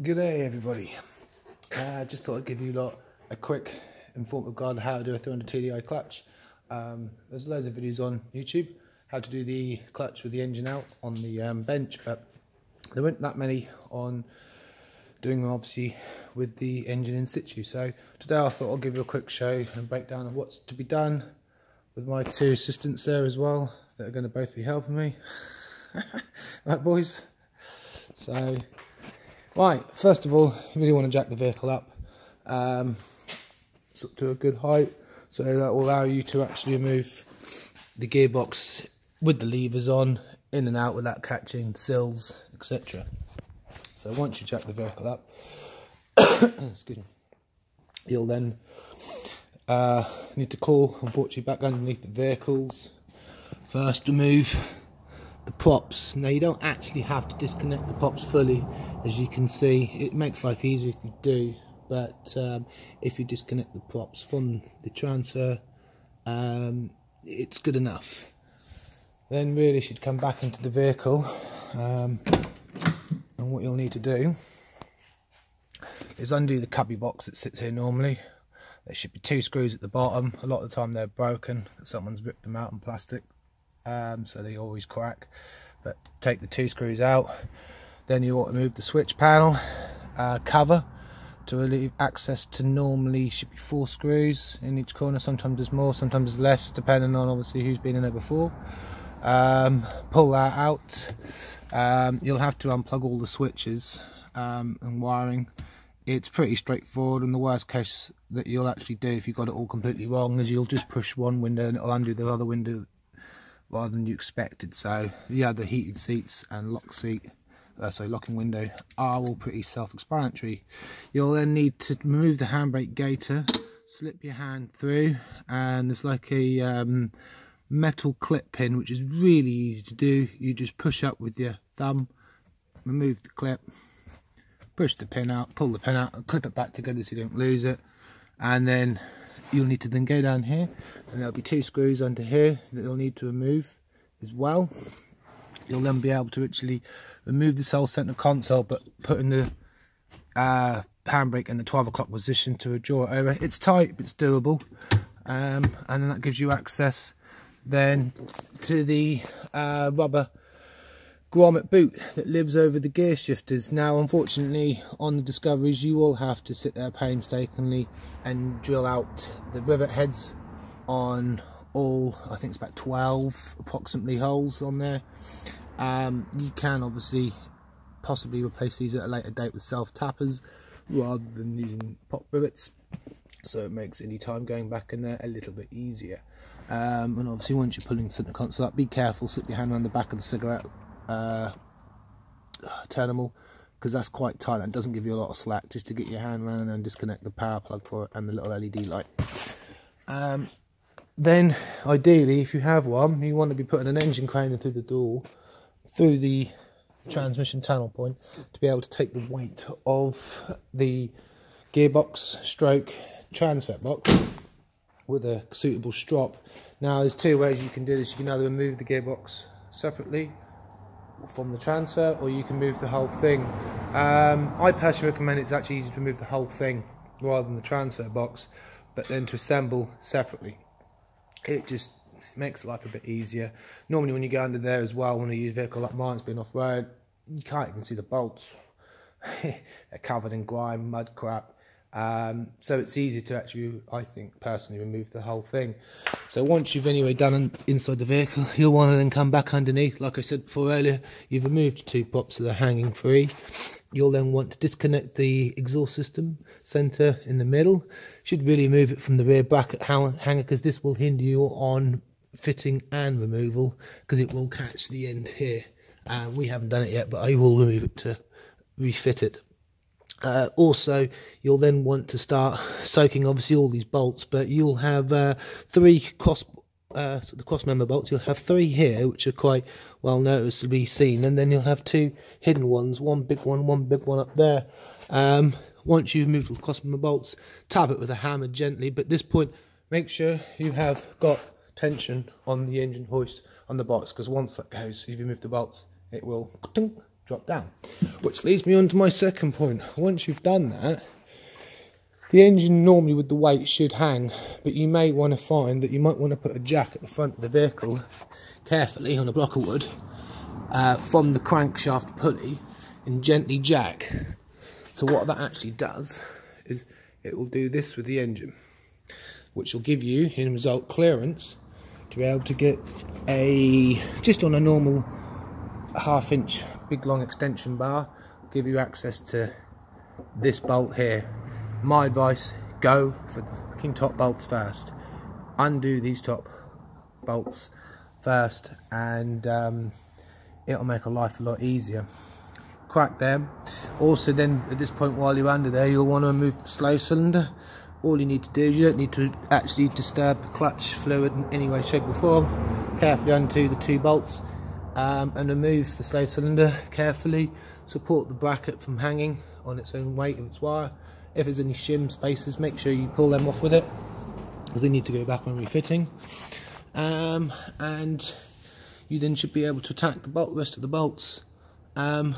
Good day, everybody. Just thought I'd give you lot a quick informative guide on how to do a 300 TDI clutch. There's loads of videos on YouTube how to do the clutch with the engine out on the bench, but there weren't that many on doing obviously with the engine in situ. So today I thought I'll give you a quick show and breakdown of what's to be done with my two assistants there as well that are going to both be helping me. Right, boys? So right, first of all, you really want to jack the vehicle up to a good height, so that will allow you to actually move the gearbox with the levers on, in and out without catching sills, etc. So once you jack the vehicle up, excuse me, you'll then need to crawl, unfortunately, back underneath the vehicles. First, remove the props. Now you don't actually have to disconnect the props fully, as you can see. It makes life easier if you do, but if you disconnect the props from the transfer, it's good enough. Then really should come back into the vehicle, and what you'll need to do is undo the cubby box that sits here normally. There should be two screws at the bottom. A lot of the time they're broken, someone's ripped them out in plastic, so they always crack. But take the two screws out. Then you ought to move the switch panel cover to relieve access to, normally should be 4 screws in each corner. Sometimes there's more, sometimes there's less, depending on obviously who's been in there before. Pull that out. You'll have to unplug all the switches and wiring. It's pretty straightforward, and the worst case that you'll actually do if you got it all completely wrong is you'll just push one window and it'll undo the other window rather than you expected. So yeah, the heated seats and locking window are all pretty self-explanatory. You'll then need to remove the handbrake gaiter, slip your hand through, and there's like a metal clip pin which is really easy to do. You just push up with your thumb, remove the clip, push the pin out, pull the pin out and clip it back together so you don't lose it. And then you'll need to then go down here, and there'll be 2 screws under here that you'll need to remove as well. You'll then be able to actually remove this whole centre console, but put in the handbrake in the 12 o'clock position to draw it over. It's tight, but it's doable. And then that gives you access then to the rubber grommet boot that lives over the gear shifters. Now unfortunately on the Discoveries you will have to sit there painstakingly and drill out the rivet heads on all, I think it's about 12 approximately holes on there. You can obviously possibly replace these at a later date with self tappers rather than using pop rivets, so it makes any time going back in there a little bit easier. And obviously once you're pulling the center console up, be careful, slip your hand around the back of the cigarette terminal, because that's quite tight and doesn't give you a lot of slack, just to get your hand around, and then disconnect the power plug for it and the little LED light. Then ideally, if you have one, you want to be putting an engine crane through the door, through the transmission tunnel point, to be able to take the weight of the gearbox stroke transfer box with a suitable strop. Now there's 2 ways you can do this. You can either remove the gearbox separately from the transfer, or you can move the whole thing. I personally recommend it's actually easier to remove the whole thing rather than the transfer box, but then to assemble separately. It just makes life a bit easier. Normally when you go under there as well, when you use a vehicle like mine's been off-road, you can't even see the bolts. They're covered in grime, mud, crap. So it's easy to actually, I think personally, remove the whole thing. So once you've anyway done inside the vehicle, you'll want to then come back underneath. Like I said before earlier, you've removed 2 props that are hanging free. You'll then want to disconnect the exhaust system centre in the middle. Should really remove it from the rear bracket hanger, because this will hinder you on fitting and removal, because it will catch the end here. We haven't done it yet, but I will remove it to refit it. Also, you'll then want to start soaking obviously all these bolts, but you'll have 3 the cross member bolts. You'll have 3 here, which are quite well noticeably seen, and then you'll have 2 hidden ones, one big one up there. Once you've moved the cross member bolts, tap it with a hammer gently, but at this point make sure you have got tension on the engine hoist on the box, because once that goes, if you move the bolts, it will drop down. which leads me on to my second point. Once you've done that, the engine normally with the weight should hang, but you may want to find that you might want to put a jack at the front of the vehicle carefully on a block of wood from the crankshaft pulley and gently jack. So what that actually does is it will do this with the engine, which will give you in result clearance to be able to get just on a normal 1/2 inch big long extension bar, give you access to this bolt here. My advice, go for the fucking top bolts first. Undo these top bolts first, and it'll make a life a lot easier. Crack them. Also then at this point, while you're under there, you'll want to remove the slow cylinder. All you need to do is you don't need to actually disturb the clutch fluid in any way, shape or form. Carefully undo the 2 bolts and remove the slow cylinder carefully. Support the bracket from hanging on its own weight of its wire. If there's any shim spaces, make sure you pull them off with it, because they need to go back when refitting. And you then should be able to attack the rest of the bolts and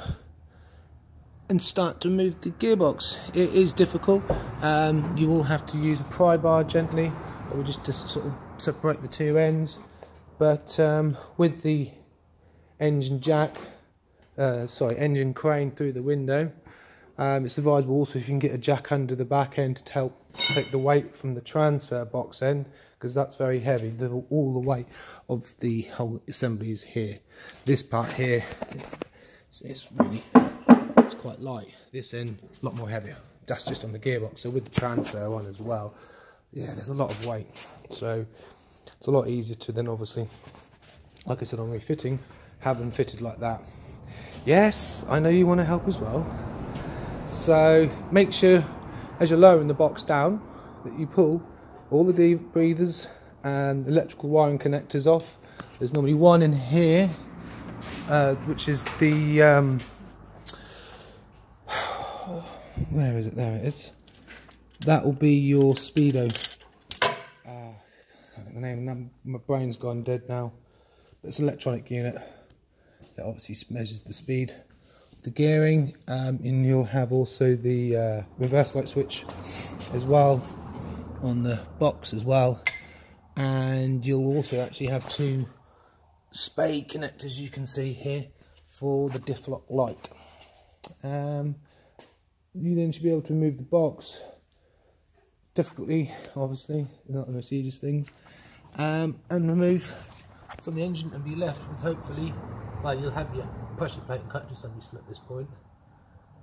start to move the gearbox. It is difficult. You will have to use a pry bar gently, or just to sort of separate the 2 ends. But with the engine engine crane through the window, it's advisable also if you can get a jack under the back end to help take the weight from the transfer box end, because that's very heavy. All the weight of the whole assembly is here. This part here, it's quite light. This end, a lot more heavier. That's just on the gearbox. So with the transfer one as well, yeah, there's a lot of weight. So it's a lot easier to then obviously, like I said, on refitting, have them fitted like that. Yes, I know you want to help as well. So make sure as you're lowering the box down that you pull all the deep breathers and electrical wiring connectors off. There's normally one in here, which is the where is it? There it is. That will be your speedo. I don't know the name. My brain's gone dead now. But it's an electronic unit that obviously measures the speed. The gearing, and you'll have also the reverse light switch as well on the box as well, and you'll also actually have 2 spade connectors you can see here for the diff lock light. You then should be able to remove the box difficultly, obviously not the most easiest things, and remove from the engine and be left with hopefully, well, you'll have your pressure plate and clutch assembly still at this point,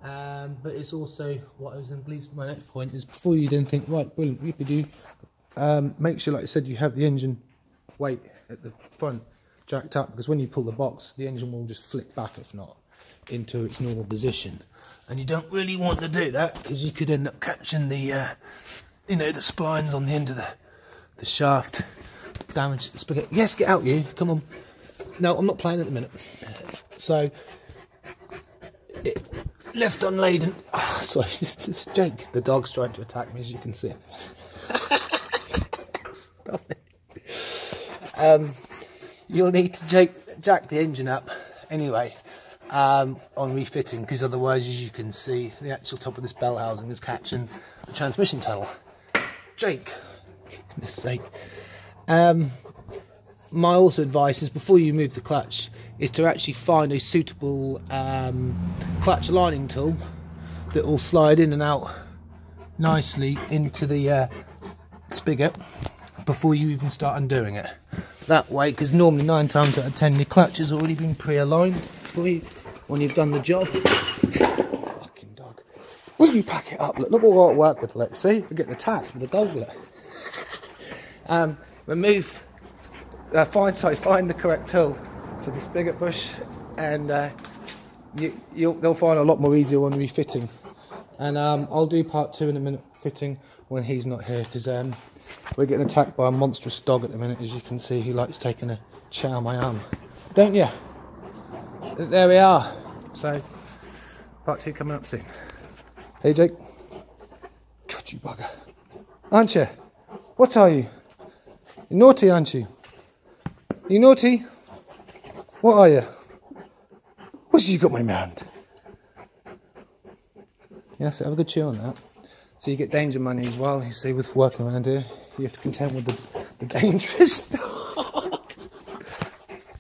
but it's also what I was in. Leads to my next point is, before you then think, right, brilliant, you could do, make sure, like I said, you have the engine weight at the front jacked up, because when you pull the box, the engine will just flick back, if not into its normal position, and you don't really want to do that, because you could end up catching the you know, the splines on the end of the shaft, damage the spigot. Yes, get out, you, come on. No, I'm not playing at the minute. So, left unladen. Oh, sorry, Jake, the dog's trying to attack me, as you can see. Stop it. You'll need to jack the engine up anyway on refitting, because otherwise, as you can see, the actual top of this bell housing is catching the transmission tunnel. Jake, for goodness sake. My also advice is, before you move the clutch, is to actually find a suitable clutch aligning tool that will slide in and out nicely into the spigot before you even start undoing it. That way, because normally 9 times out of 10 your clutch has already been pre-aligned for you when you've done the job. Fucking dog. Will you pack it up? Look what I work with, let's see. We get the tact with the goblet. Remove, find the correct tool for the spigot bush, and they'll find a lot more easier when refitting. And I'll do part 2 in a minute, fitting, when he's not here, because we're getting attacked by a monstrous dog at the minute, as you can see. He likes taking a chow on my arm, don't you? There we are. So part 2 coming up soon. Hey Jake, God, you bugger, aren't you? What are you? You're naughty, aren't you? You naughty? What are you? What's you got, my man? Yeah, so have a good chew on that. So you get danger money as well. You see, with working around here, you have to contend with the dangerous stuff.